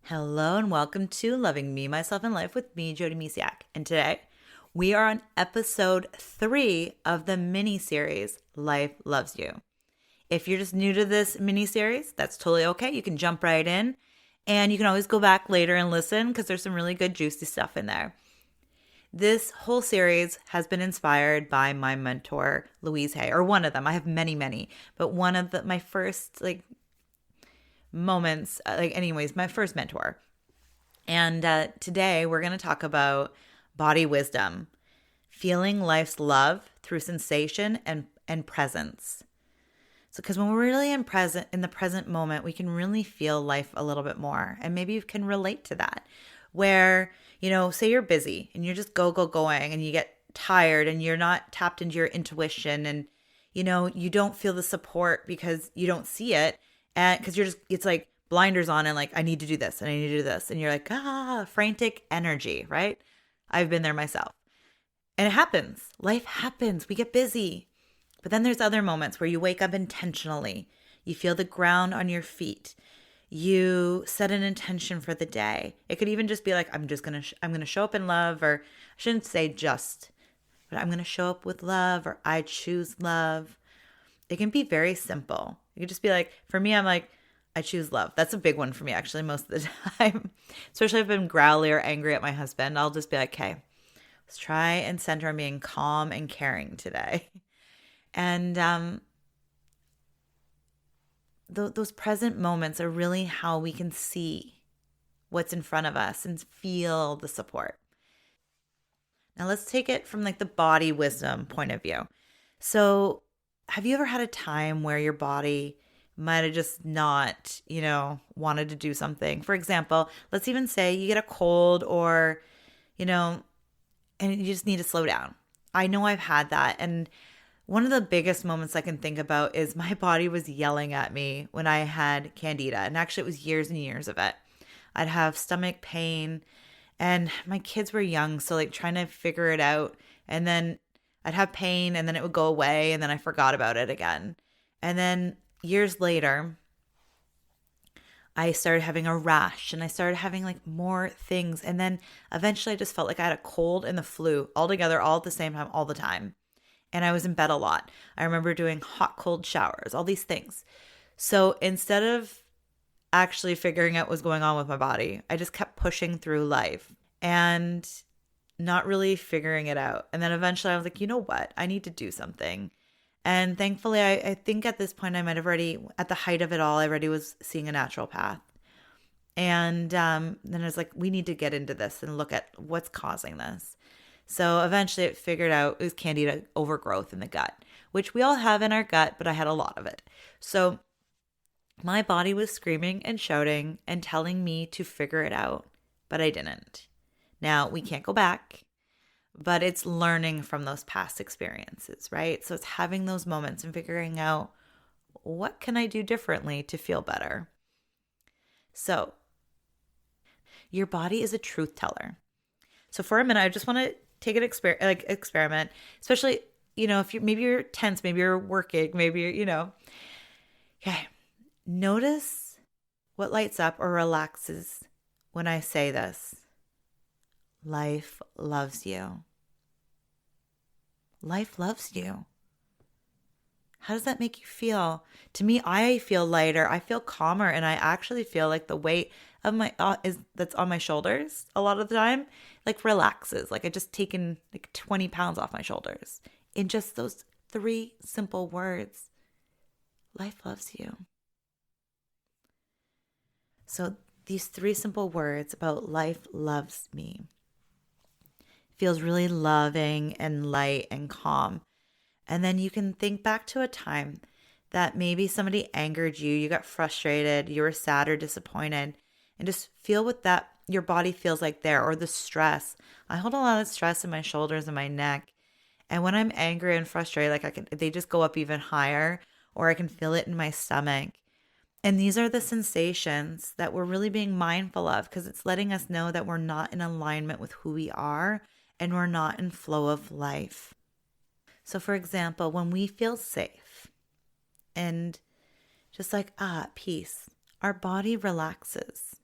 Hello and welcome to Loving Me, Myself, and Life with me, Jody Misiak. And today we are on episode 3 of the mini-series, Life Loves You. If you're just new to this mini-series, that's totally okay. You can jump right in and you can always go back later and listen because there's some really good juicy stuff in there. This whole series has been inspired by my mentor, Louise Hay, or one of them. I have many, but one of my first moments, my first mentor. And today we're going to talk about body wisdom, feeling life's love through sensation and presence. So because when we're really in the present moment, we can really feel life a little bit more. And maybe you can relate to that where, say you're busy and you're just going and you get tired and you're not tapped into your intuition and, you don't feel the support because you don't see it. And because it's like blinders on and like, I need to do this and I need to do this. And you're like, frantic energy, right? I've been there myself. And it happens. Life happens. We get busy. But then there's other moments where you wake up intentionally. You feel the ground on your feet. You set an intention for the day. It could even just be like, I'm going to show up in love, or I shouldn't say just, but I'm going to show up with love, or I choose love. It can be very simple. You could just be like, for me, I'm like, I choose love. That's a big one for me, actually, most of the time. Especially if I'm growly or angry at my husband, I'll just be like, okay, let's try and center on being calm and caring today. And those present moments are really how we can see what's in front of us and feel the support. Now let's take it from like the body wisdom point of view. So have you ever had a time where your body might have just not, wanted to do something? For example, let's even say you get a cold or, and you just need to slow down. I know I've had that. And one of the biggest moments I can think about is my body was yelling at me when I had candida. And actually, it was years and years of it. I'd have stomach pain and my kids were young. So like trying to figure it out. And then I'd have pain and then it would go away and then I forgot about it again. And then years later, I started having a rash and I started having like more things. And then eventually I just felt like I had a cold and the flu all together, all at the same time, all the time. And I was in bed a lot. I remember doing hot, cold showers, all these things. So instead of actually figuring out what was going on with my body, I just kept pushing through life and not really figuring it out. And then eventually I was like, you know what? I need to do something. And thankfully, I think at this point I might have already, at the height of it all, I already was seeing a naturopath. And then I was like, we need to get into this and look at what's causing this. So eventually it figured out it was candida overgrowth in the gut, which we all have in our gut, but I had a lot of it. So my body was screaming and shouting and telling me to figure it out, but I didn't. Now, we can't go back, but it's learning from those past experiences, right? So it's having those moments and figuring out, what can I do differently to feel better? So your body is a truth teller. So for a minute, I just want to take an experiment, especially, if you're tense, maybe you're working, maybe you're, okay. Notice what lights up or relaxes when I say this. Life loves you. Life loves you. How does that make you feel? To me, I feel lighter. I feel calmer, and I actually feel like the weight of my that's on my shoulders a lot of the time, like relaxes. Like I just taken like 20 pounds off my shoulders in just those 3 simple words. Life loves you. So these 3 simple words about life loves me feels really loving and light and calm. And then you can think back to a time that maybe somebody angered you, you got frustrated, you were sad or disappointed, and just feel what that your body feels like there, or the stress. I hold a lot of stress in my shoulders and my neck. And when I'm angry and frustrated, they just go up even higher, or I can feel it in my stomach. And these are the sensations that we're really being mindful of, because it's letting us know that we're not in alignment with who we are and we're not in flow of life. So for example, when we feel safe and just like, peace, our body relaxes.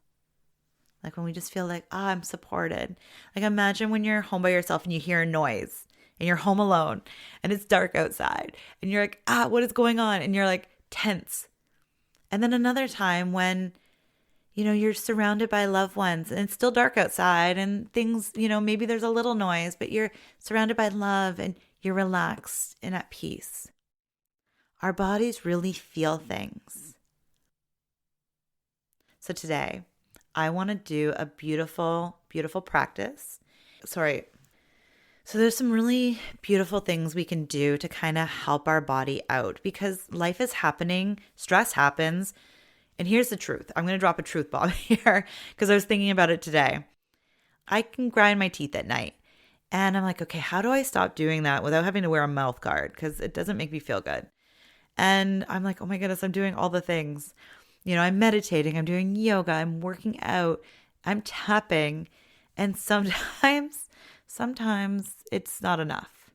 Like when we just feel like, I'm supported. Like imagine when you're home by yourself and you hear a noise and you're home alone and it's dark outside and you're like, what is going on? And you're like tense. And then another time when, you're surrounded by loved ones and it's still dark outside and things, maybe there's a little noise, but you're surrounded by love and you're relaxed and at peace. Our bodies really feel things. So today, I want to do a beautiful, beautiful practice. So there's some really beautiful things we can do to kind of help our body out because life is happening, stress happens. And here's the truth. I'm going to drop a truth bomb here because I was thinking about it today. I can grind my teeth at night. And I'm like, okay, how do I stop doing that without having to wear a mouth guard? Because it doesn't make me feel good. And I'm like, oh my goodness, I'm doing all the things. I'm meditating, I'm doing yoga, I'm working out, I'm tapping. And sometimes it's not enough.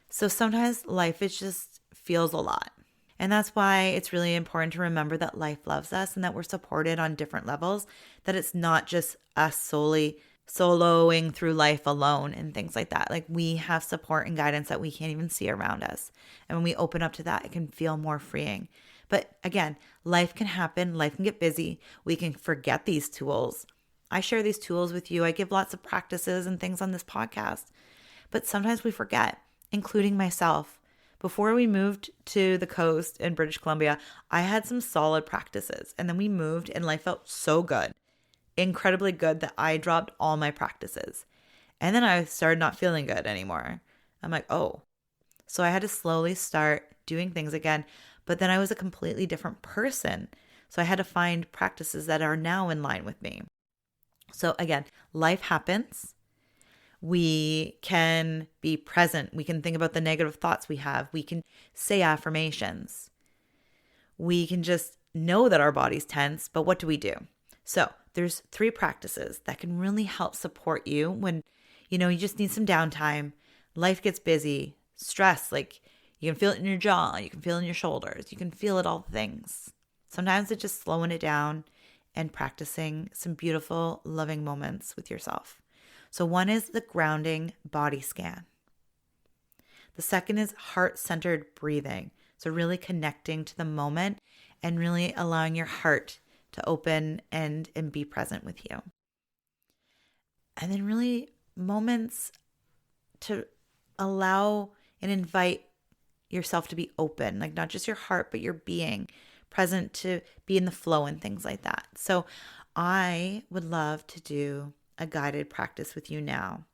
So sometimes life just feels a lot. And that's why it's really important to remember that life loves us and that we're supported on different levels, that it's not just us solely soloing through life alone and things like that. Like we have support and guidance that we can't even see around us. And when we open up to that, it can feel more freeing. But again, life can happen. Life can get busy. We can forget these tools. I share these tools with you. I give lots of practices and things on this podcast. But sometimes we forget, including myself. Before we moved to the coast in British Columbia, I had some solid practices. And then we moved and life felt so good, incredibly good, that I dropped all my practices. And then I started not feeling good anymore. I'm like, oh. So I had to slowly start doing things again. But then I was a completely different person. So I had to find practices that are now in line with me. So again, life happens. We can be present. We can think about the negative thoughts we have. We can say affirmations. We can just know that our body's tense, but what do we do? So there's 3 practices that can really help support you when, you just need some downtime. Life gets busy, stress, like you can feel it in your jaw, you can feel it in your shoulders, you can feel it all things. Sometimes it's just slowing it down and practicing some beautiful, loving moments with yourself. So one is the grounding body scan. The second is heart-centered breathing. So really connecting to the moment and really allowing your heart to open and be present with you. And then really moments to allow and invite yourself to be open, like not just your heart, but your being present, to be in the flow and things like that. So I would love to do a guided practice with you now,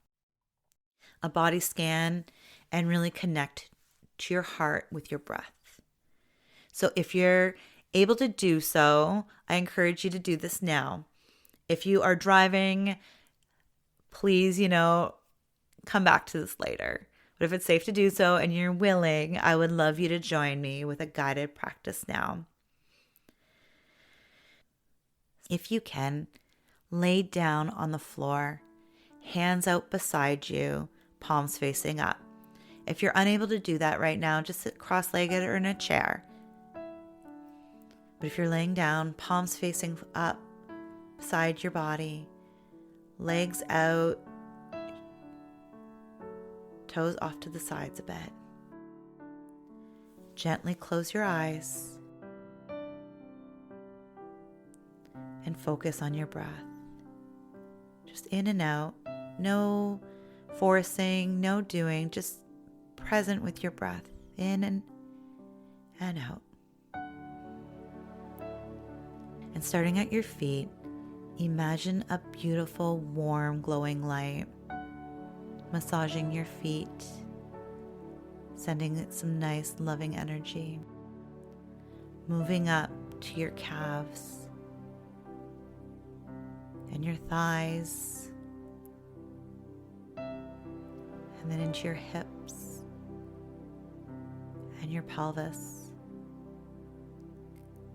a body scan, and really connect to your heart with your breath. So if you're able to do so, I encourage you to do this now. If you are driving, please, come back to this later. But if it's safe to do so and you're willing, I would love you to join me with a guided practice now. If you can, lay down on the floor, hands out beside you, palms facing up. If you're unable to do that right now, just sit cross-legged or in a chair. But if you're laying down, palms facing up beside your body, legs out, toes off to the sides a bit. Gently close your eyes and focus on your breath. Just in and out, no forcing, no doing, just present with your breath, in and out. And starting at your feet, imagine a beautiful, warm, glowing light massaging your feet, sending it some nice, loving energy, moving up to your calves and your thighs, and then into your hips and your pelvis.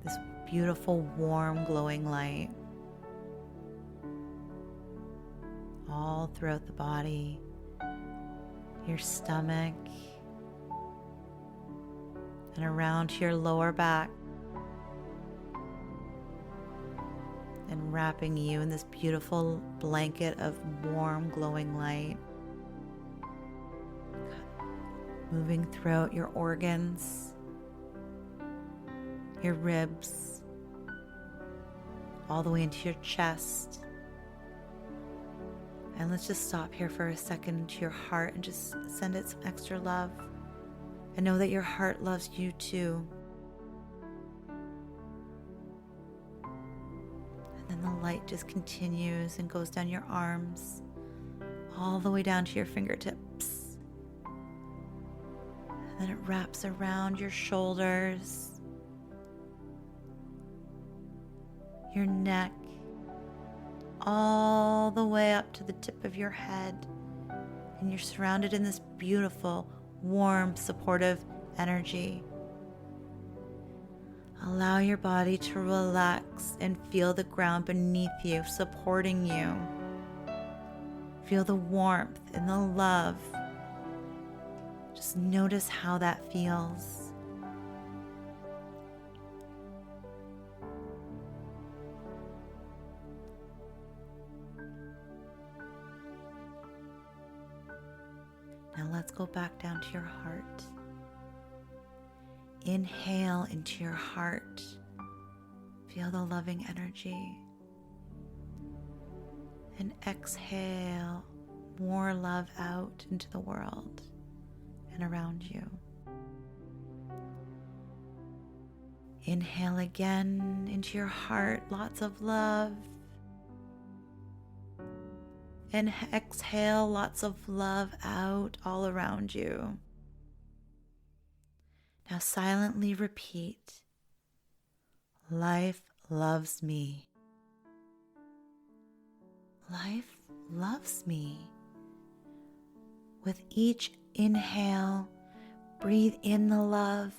This beautiful, warm, glowing light all throughout the body, your stomach, and around to your lower back, and wrapping you in this beautiful blanket of warm, glowing light. Moving throughout your organs, your ribs, all the way into your chest. And let's just stop here for a second to your heart and just send it some extra love. And know that your heart loves you too. And then the light just continues and goes down your arms, all the way down to your fingertips. And then it wraps around your shoulders, your neck, all the way up to the tip of your head. And you're surrounded in this beautiful, warm, supportive energy. Allow your body to relax and feel the ground beneath you, supporting you. Feel the warmth and the love. Just notice how that feels. Now let's go back down to your heart. Inhale into your heart. Feel the loving energy. And exhale more love out into the world and around you. Inhale again into your heart, lots of love. And exhale lots of love out all around you. Now silently repeat, life loves me. Life loves me. With each inhale, breathe in the love,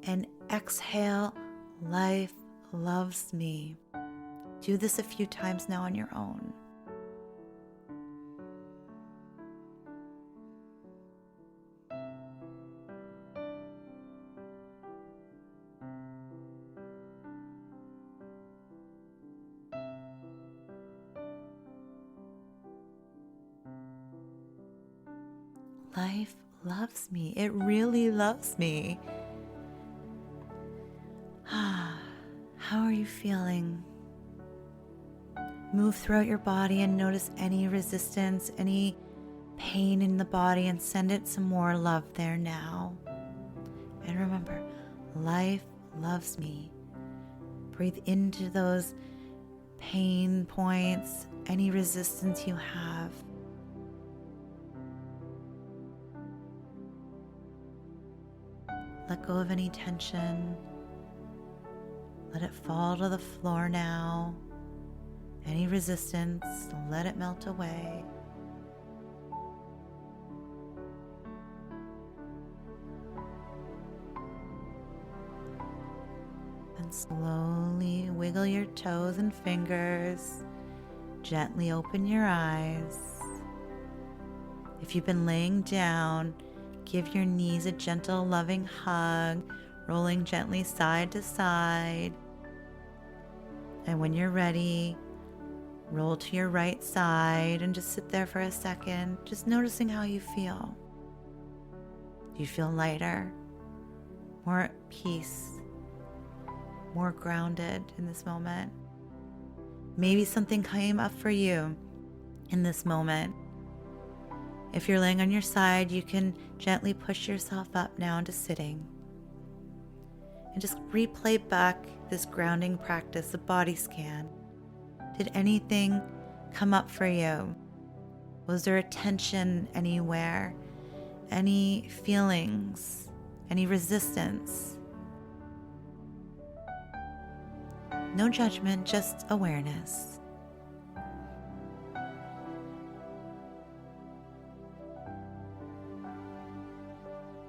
and exhale, life loves me. Do this a few times now on your own. Life loves me. It really loves me. How are you feeling? Move throughout your body and notice any resistance, any pain in the body, and send it some more love there now. And remember, life loves me. Breathe into those pain points, any resistance you have. Let go of any tension. Let it fall to the floor now. Any resistance, let it melt away. And slowly wiggle your toes and fingers. Gently open your eyes. If you've been laying down, give your knees a gentle, loving hug, rolling gently side to side. And when you're ready, roll to your right side and just sit there for a second, just noticing how you feel. Do you feel lighter, more at peace, more grounded in this moment? Maybe something came up for you in this moment. If you're laying on your side, you can gently push yourself up now into sitting. And just replay back this grounding practice, the body scan. Did anything come up for you? Was there a tension anywhere? Any feelings? Any resistance? No judgment, just awareness.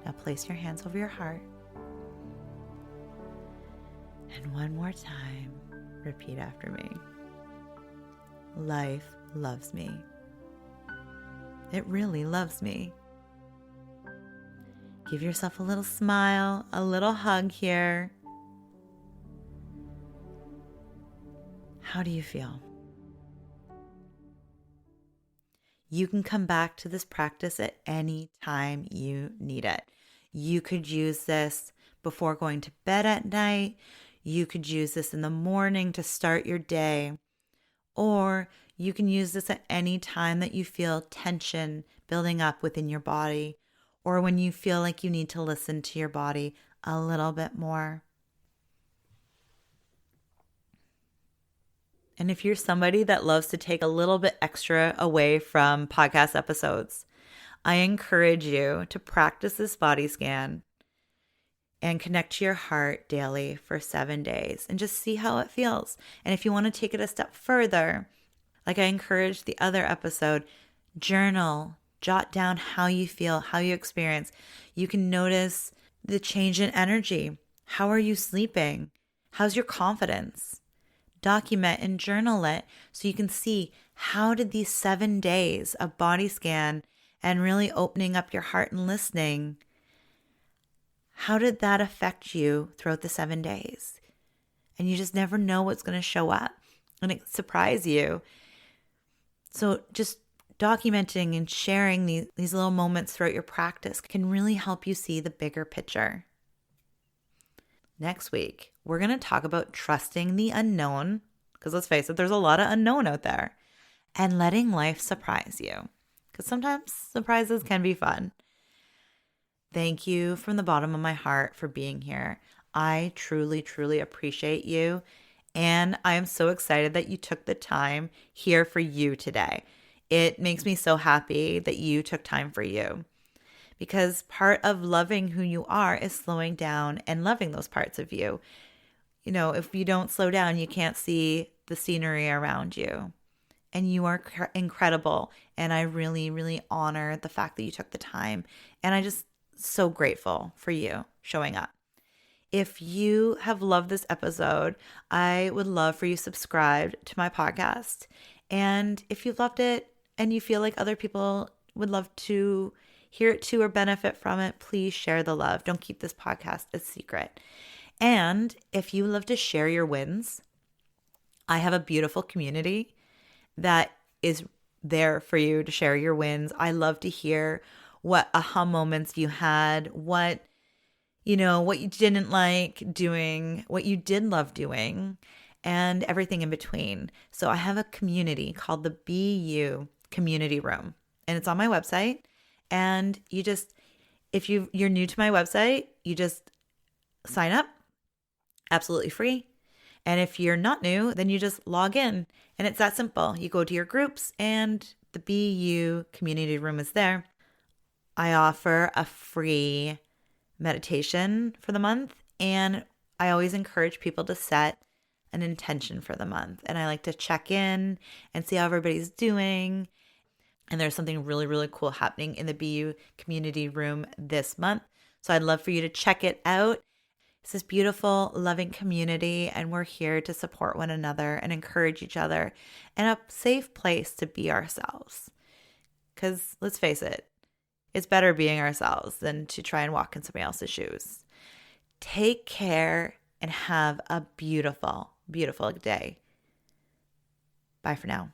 Now place your hands over your heart. And one more time, repeat after me. Life loves me. It really loves me. Give yourself a little smile, a little hug here. How do you feel? You can come back to this practice at any time you need it. You could use this before going to bed at night. You could use this in the morning to start your day. Or you can use this at any time that you feel tension building up within your body, or when you feel like you need to listen to your body a little bit more. And if you're somebody that loves to take a little bit extra away from podcast episodes, I encourage you to practice this body scan and connect to your heart daily for 7 days and just see how it feels. And if you want to take it a step further, like I encouraged the other episode, journal, jot down how you feel, how you experience. You can notice the change in energy. How are you sleeping? How's your confidence? Document and journal it so you can see, how did these 7 days of body scan and really opening up your heart and listening, how did that affect you throughout the 7 days? And you just never know what's going to show up and it surprise you. So just documenting and sharing these little moments throughout your practice can really help you see the bigger picture. Next week, we're going to talk about trusting the unknown, because let's face it, there's a lot of unknown out there, and letting life surprise you, because sometimes surprises can be fun. Thank you from the bottom of my heart for being here. I truly, truly appreciate you, and I am so excited that you took the time here for you today. It makes me so happy that you took time for you. Because part of loving who you are is slowing down and loving those parts of you. You know, if you don't slow down, you can't see the scenery around you. And you are incredible. And I really, really honor the fact that you took the time. And I just so grateful for you showing up. If you have loved this episode, I would love for you to subscribe to my podcast. And if you loved it and you feel like other people would love to hear it too or benefit from it, please share the love. Don't keep this podcast a secret. And if you love to share your wins, I have a beautiful community that is there for you to share your wins. I love to hear what aha moments you had, what you didn't like doing, what you did love doing, and everything in between. So I have a community called the BU Community Room, and it's on my website. And you just, if you're new to my website, you just sign up, absolutely free. And if you're not new, then you just log in, and it's that simple. You go to your groups and the BU Community Room is there. I offer a free meditation for the month, and I always encourage people to set an intention for the month. And I like to check in and see how everybody's doing. And there's something really, really cool happening in the BU Community Room this month. So I'd love for you to check it out. It's this beautiful, loving community, and we're here to support one another and encourage each other, and a safe place to be ourselves. Because let's face it, it's better being ourselves than to try and walk in somebody else's shoes. Take care and have a beautiful, beautiful day. Bye for now.